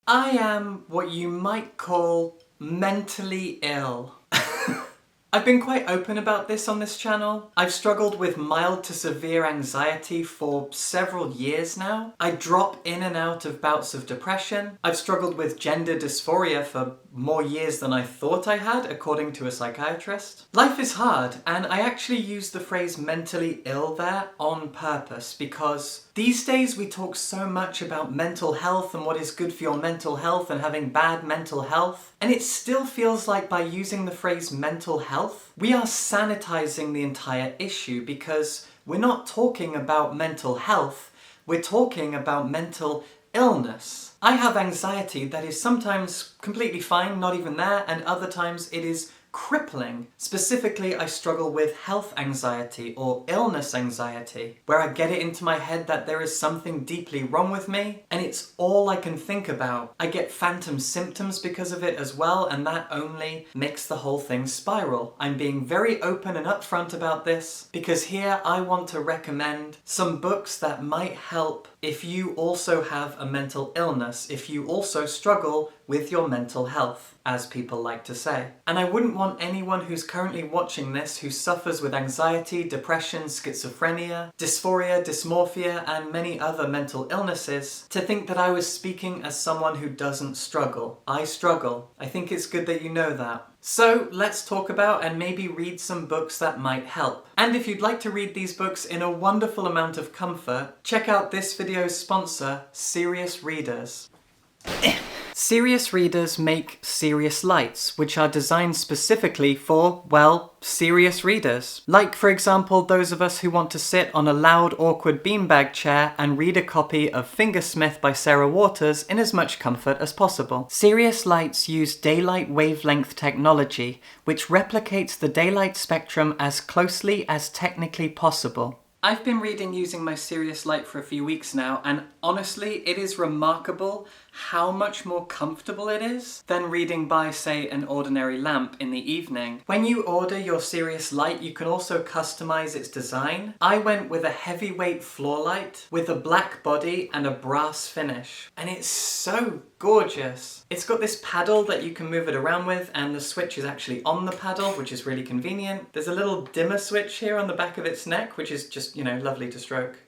I am what you might call mentally ill. I've been quite open about this on this channel. I've struggled with mild to severe anxiety for several years now. I drop in and out of bouts of depression. I've struggled with gender dysphoria for more years than I thought I had, according to a psychiatrist. Life is hard, and I actually use the phrase mentally ill there on purpose because these days we talk so much about mental health and what is good for your mental health and having bad mental health, and it still feels like by using the phrase mental health, we are sanitizing the entire issue because we're not talking about mental health, we're talking about mental illness. I have anxiety that is sometimes completely fine, not even there, and other times it is crippling. Specifically, I struggle with health anxiety or illness anxiety, where I get it into my head that there is something deeply wrong with me, and it's all I can think about. I get phantom symptoms because of it as well, and that only makes the whole thing spiral. I'm being very open and upfront about this, because here I want to recommend some books that might help if you also have a mental illness, if you also struggle with your mental health, as people like to say. And I wouldn't want anyone who's currently watching this who suffers with anxiety, depression, schizophrenia, dysphoria, dysmorphia, and many other mental illnesses to think that I was speaking as someone who doesn't struggle. I struggle. I think it's good that you know that. So let's talk about and maybe read some books that might help. And if you'd like to read these books in a wonderful amount of comfort, check out this video's sponsor, Serious Readers. Serious Readers make serious lights, which are designed specifically for, well, serious readers. Like, for example, those of us who want to sit on a loud, awkward beanbag chair and read a copy of Fingersmith by Sarah Waters in as much comfort as possible. Serious lights use daylight wavelength technology, which replicates the daylight spectrum as closely as technically possible. I've been reading using my Serious Light for a few weeks now, and honestly, it is remarkable how much more comfortable it is than reading by, say, an ordinary lamp in the evening. When you order your Serious Light, you can also customize its design. I went with a heavyweight floor light with a black body and a brass finish, and it's so gorgeous. It's got this paddle that you can move it around with, and the switch is actually on the paddle, which is really convenient. There's a little dimmer switch here on the back of its neck, which is just, you know, lovely to stroke.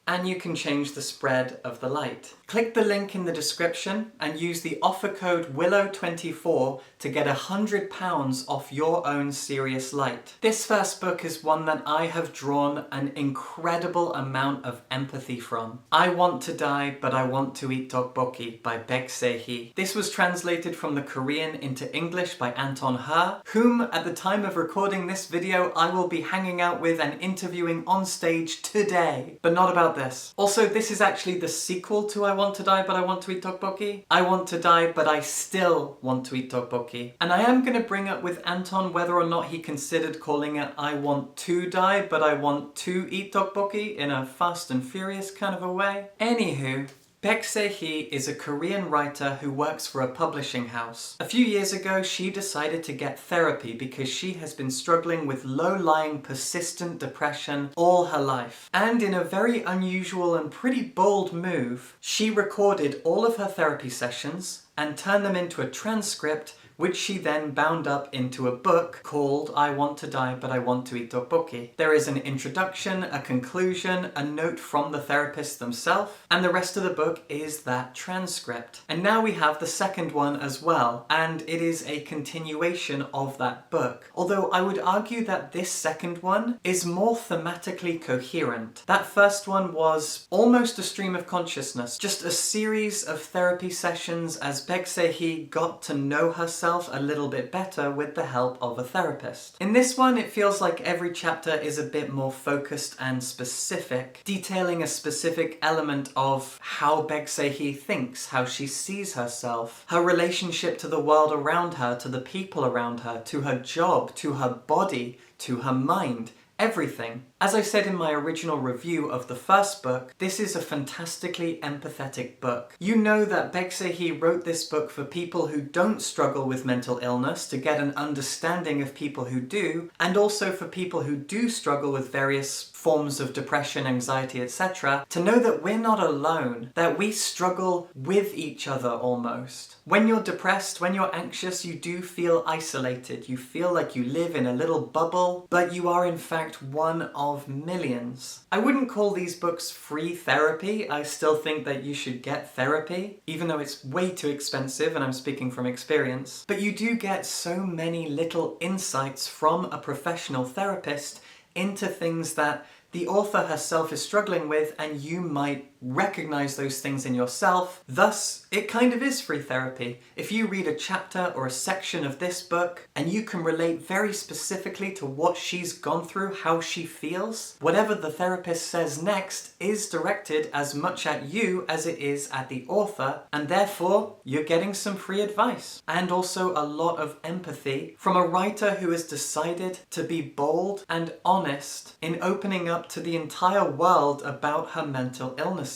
And you can change the spread of the light. Click the link in the description and use the offer code WILLOW24 to get £100 off your own Serious Light. This first book is one that I have drawn an incredible amount of empathy from. I Want to Die, But I Want to Eat Tteokbokki by Baek Se-hee. This was translated from the Korean into English by Anton He, whom at the time of recording this video I will be hanging out with and interviewing on stage today. But not about this. Also, this is actually the sequel to I Want to Die, But I Want to Eat Tteokbokki. I Want to Die, But I Still Want to Eat Tteokbokki. And I am going to bring up with Anton whether or not he considered calling it I Want to Die, But I Want to Eat Tteokbokki in a Fast and Furious kind of a way. Anywho, Baek Se-hee is a Korean writer who works for a publishing house. A few years ago, she decided to get therapy because she has been struggling with low-lying, persistent depression all her life. And in a very unusual and pretty bold move, she recorded all of her therapy sessions and turned them into a transcript, which she then bound up into a book called I Want to Die, But I Want to Eat Tteokbokki. There is an introduction, a conclusion, a note from the therapist themselves, and the rest of the book is that transcript. And now we have the second one as well, and it is a continuation of that book. Although I would argue that this second one is more thematically coherent. That first one was almost a stream of consciousness, just a series of therapy sessions as Baek Se-hee got to know herself a little bit better with the help of a therapist. In this one, it feels like every chapter is a bit more focused and specific, detailing a specific element of how Baek Se-hee thinks, how she sees herself, her relationship to the world around her, to the people around her, to her job, to her body, to her mind. Everything. As I said in my original review of the first book, this is a fantastically empathetic book. You know that Begsehi wrote this book for people who don't struggle with mental illness, to get an understanding of people who do, and also for people who do struggle with various forms of depression, anxiety, etc., to know that we're not alone, that we struggle with each other almost. When you're depressed, when you're anxious, you do feel isolated. You feel like you live in a little bubble, but you are in fact one of millions. I wouldn't call these books free therapy. I still think that you should get therapy, even though it's way too expensive, and I'm speaking from experience. But you do get so many little insights from a professional therapist into things that the author herself is struggling with, and you might recognize those things in yourself. Thus, it kind of is free therapy. If you read a chapter or a section of this book and you can relate very specifically to what she's gone through, how she feels, whatever the therapist says next is directed as much at you as it is at the author, and therefore you're getting some free advice and also a lot of empathy from a writer who has decided to be bold and honest in opening up to the entire world about her mental illnesses.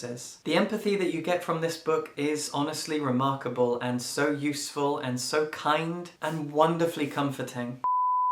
The empathy that you get from this book is honestly remarkable and so useful and so kind and wonderfully comforting.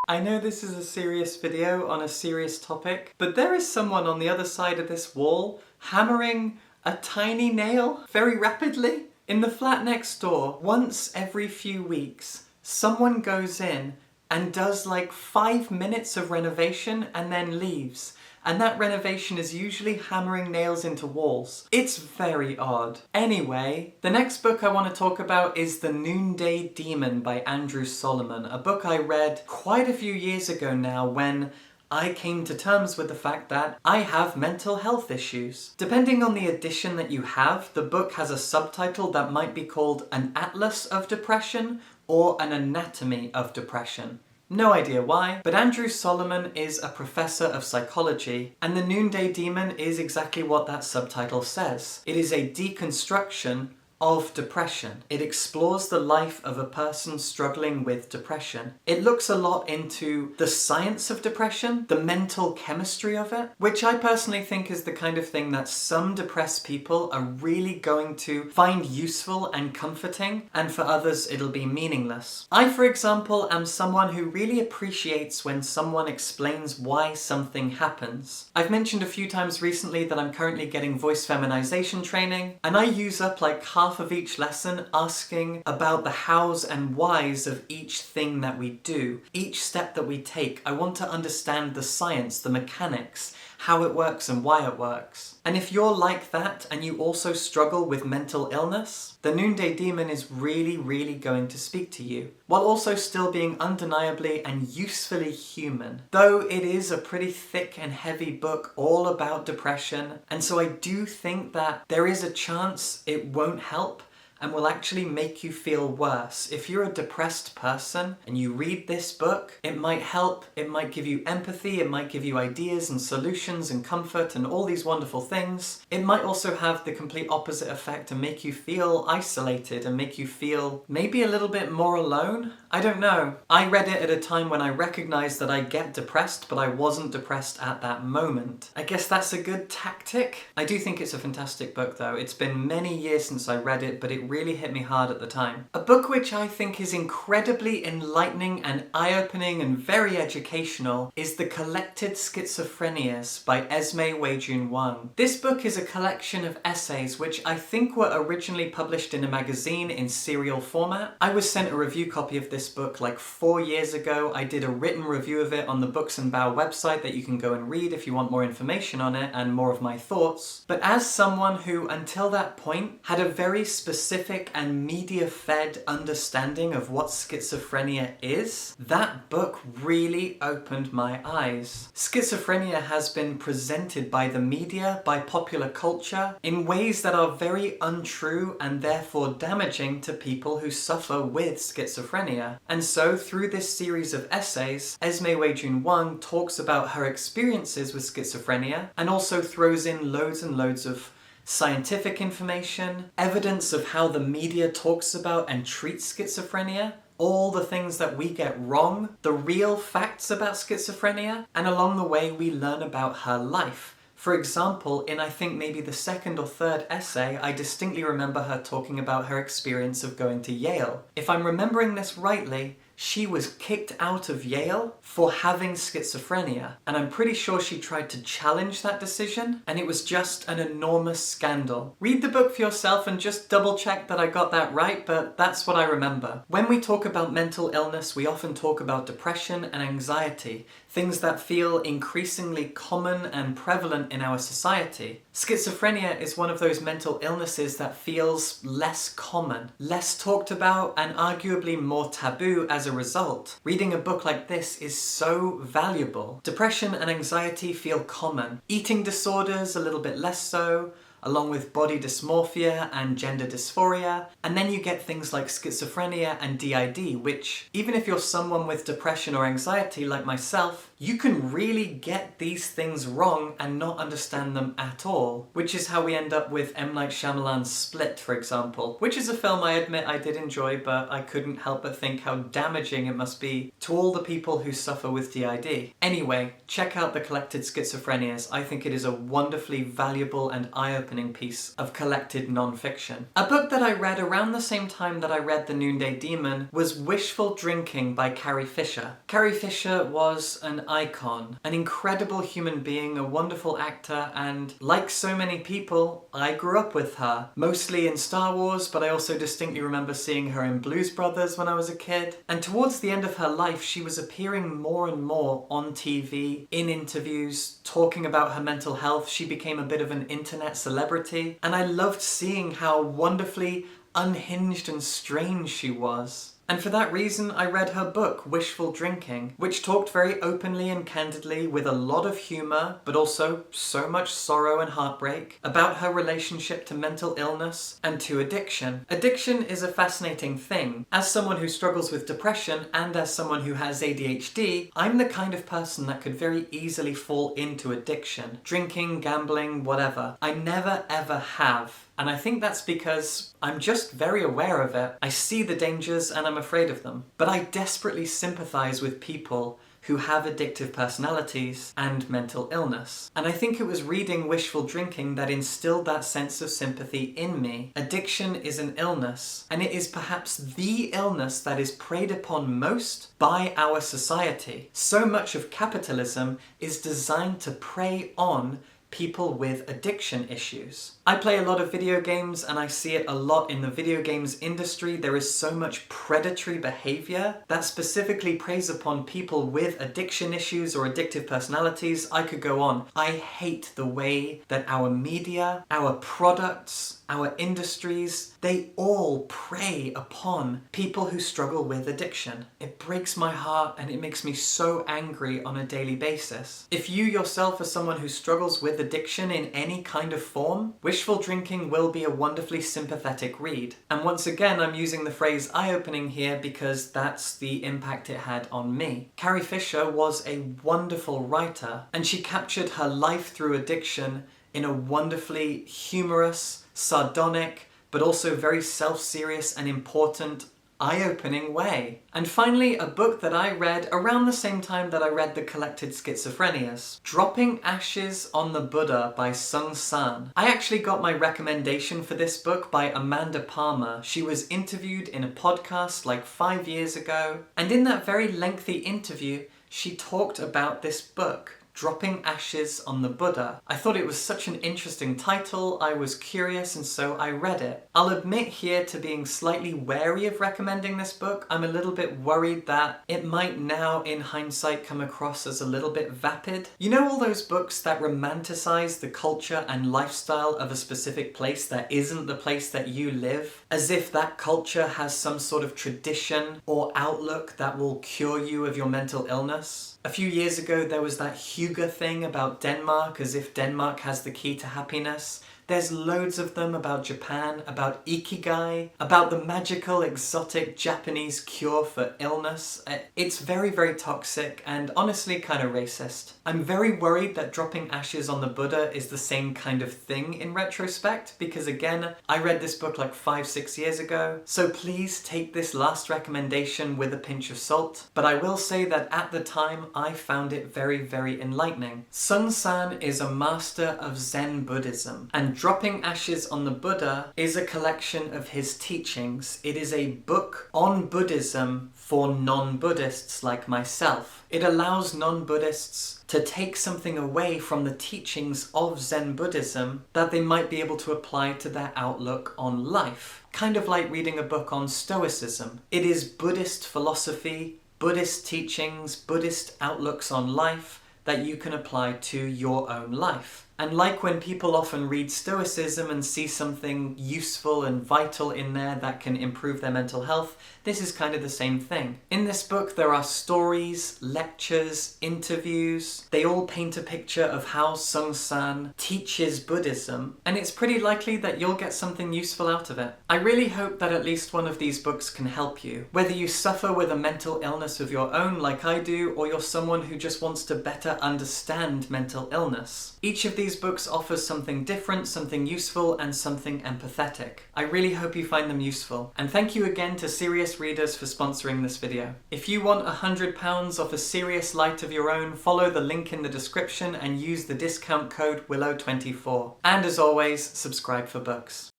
I know this is a serious video on a serious topic, but there is someone on the other side of this wall hammering a tiny nail very rapidly. In the flat next door, once every few weeks, someone goes in and does like 5 minutes of renovation and then leaves. And that renovation is usually hammering nails into walls. It's very odd. Anyway, the next book I want to talk about is The Noonday Demon by Andrew Solomon, a book I read quite a few years ago now when I came to terms with the fact that I have mental health issues. Depending on the edition that you have, the book has a subtitle that might be called An Atlas of Depression or An Anatomy of Depression. No idea why, but Andrew Solomon is a professor of psychology, and The Noonday Demon is exactly what that subtitle says. It is a deconstruction of depression. It explores the life of a person struggling with depression. It looks a lot into the science of depression, the mental chemistry of it, which I personally think is the kind of thing that some depressed people are really going to find useful and comforting, and for others it'll be meaningless. I, for example, am someone who really appreciates when someone explains why something happens. I've mentioned a few times recently that I'm currently getting voice feminization training, and I use up like half of each lesson asking about the hows and whys of each thing that we do. Each step that we take, I want to understand the science, the mechanics, how it works and why it works. And if you're like that and you also struggle with mental illness, The Noonday Demon is really going to speak to you, while also still being undeniably and usefully human. Though it is a pretty thick and heavy book all about depression, and so I do think that there is a chance it won't help and will actually make you feel worse. If you're a depressed person and you read this book, it might help, it might give you empathy, it might give you ideas and solutions and comfort and all these wonderful things. It might also have the complete opposite effect and make you feel isolated and make you feel maybe a little bit more alone. I don't know. I read it at a time when I recognized that I get depressed, but I wasn't depressed at that moment. I guess that's a good tactic. I do think it's a fantastic book though. It's been many years since I read it, but it really hit me hard at the time. A book which I think is incredibly enlightening and eye-opening and very educational is The Collected Schizophrenias by Esme Wei-Jun Wang. This book is a collection of essays which I think were originally published in a magazine in serial format. I was sent a review copy of this book like 4 years ago. I did a written review of it on the Books and Bow website that you can go and read if you want more information on it and more of my thoughts. But as someone who until that point had a very specific and media-fed understanding of what schizophrenia is, that book really opened my eyes. Schizophrenia has been presented by the media, by popular culture, in ways that are very untrue and therefore damaging to people who suffer with schizophrenia. And so, through this series of essays, Esme Wei-Jun Wang talks about her experiences with schizophrenia and also throws in loads and loads of scientific information, evidence of how the media talks about and treats schizophrenia, all the things that we get wrong, the real facts about schizophrenia, and along the way we learn about her life. For example, in I think maybe the second or third essay, I distinctly remember her talking about her experience of going to Yale. If I'm remembering this rightly, she was kicked out of Yale for having schizophrenia, and I'm pretty sure she tried to challenge that decision, and it was just an enormous scandal. Read the book for yourself and just double check that I got that right, but that's what I remember. When we talk about mental illness, we often talk about depression and anxiety, things that feel increasingly common and prevalent in our society. Schizophrenia is one of those mental illnesses that feels less common, less talked about, and arguably more taboo as a result. Reading a book like this is so valuable. Depression and anxiety feel common. Eating disorders a little bit less so, along with body dysmorphia and gender dysphoria. And then you get things like schizophrenia and DID, which, even if you're someone with depression or anxiety like myself, you can really get these things wrong and not understand them at all. Which is how we end up with M. Night Shyamalan's Split, for example, which is a film I admit I did enjoy, but I couldn't help but think how damaging it must be to all the people who suffer with DID. Anyway, check out the Collected Schizophrenias. I think it is a wonderfully valuable and eye-opening piece of collected non-fiction. A book that I read around the same time that I read The Noonday Demon was Wishful Drinking by Carrie Fisher. Carrie Fisher was an icon, an incredible human being, a wonderful actor, and like so many people, I grew up with her. Mostly in Star Wars, but I also distinctly remember seeing her in Blues Brothers when I was a kid. And towards the end of her life, she was appearing more and more on TV, in interviews, talking about her mental health. She became a bit of an internet celebrity, and I loved seeing how wonderfully unhinged and strange she was. And for that reason, I read her book, Wishful Drinking, which talked very openly and candidly, with a lot of humour, but also so much sorrow and heartbreak, about her relationship to mental illness and to addiction. Addiction is a fascinating thing. As someone who struggles with depression and as someone who has ADHD, I'm the kind of person that could very easily fall into addiction. Drinking, gambling, whatever. I never ever have. And I think that's because I'm just very aware of it. I see the dangers and I'm afraid of them. But I desperately sympathise with people who have addictive personalities and mental illness. And I think it was reading Wishful Drinking that instilled that sense of sympathy in me. Addiction is an illness, and it is perhaps the illness that is preyed upon most by our society. So much of capitalism is designed to prey on people with addiction issues. I play a lot of video games and I see it a lot in the video games industry. There is so much predatory behavior that specifically preys upon people with addiction issues or addictive personalities. I could go on. I hate the way that our media, our products, our industries, they all prey upon people who struggle with addiction. It breaks my heart and it makes me so angry on a daily basis. If you yourself are someone who struggles with addiction in any kind of form, Wishful Drinking will be a wonderfully sympathetic read. And once again, I'm using the phrase eye-opening here because that's the impact it had on me. Carrie Fisher was a wonderful writer, and she captured her life through addiction in a wonderfully humorous, sardonic, but also very self-serious and important, eye-opening way. And finally, a book that I read around the same time that I read The Collected Schizophrenias, Dropping Ashes on the Buddha by Sung San. I actually got my recommendation for this book by Amanda Palmer. She was interviewed in a podcast like 5 years ago, and in that very lengthy interview, she talked about this book, Dropping Ashes on the Buddha. I thought it was such an interesting title, I was curious, and so I read it. I'll admit here to being slightly wary of recommending this book. I'm a little bit worried that it might now, in hindsight, come across as a little bit vapid. You know all those books that romanticize the culture and lifestyle of a specific place that isn't the place that you live? As if that culture has some sort of tradition or outlook that will cure you of your mental illness? A few years ago there was that Hygge thing about Denmark, as if Denmark has the key to happiness. There's loads of them about Japan, about ikigai, about the magical, exotic Japanese cure for illness. It's very, very toxic and honestly kind of racist. I'm very worried that dropping ashes on the Buddha is the same kind of thing in retrospect, because again, I read this book like 5-6 years ago, so please take this last recommendation with a pinch of salt. But I will say that at the time, I found it very, very enlightening. Sun-san is a master of Zen Buddhism, and Dropping Ashes on the Buddha is a collection of his teachings. It is a book on Buddhism for non-Buddhists like myself. It allows non-Buddhists to take something away from the teachings of Zen Buddhism that they might be able to apply to their outlook on life. Kind of like reading a book on Stoicism. It is Buddhist philosophy, Buddhist teachings, Buddhist outlooks on life that you can apply to your own life. And like when people often read Stoicism and see something useful and vital in there that can improve their mental health, this is kind of the same thing. In this book there are stories, lectures, interviews. They all paint a picture of how Sung-san teaches Buddhism, and it's pretty likely that you'll get something useful out of it. I really hope that at least one of these books can help you. Whether you suffer with a mental illness of your own like I do, or you're someone who just wants to better understand mental illness. Each of these books offers something different, something useful, and something empathetic. I really hope you find them useful. And thank you again to Serious Readers for sponsoring this video. If you want £100 off a serious light of your own, follow the link in the description and use the discount code WILLOW24. And as always, subscribe for books.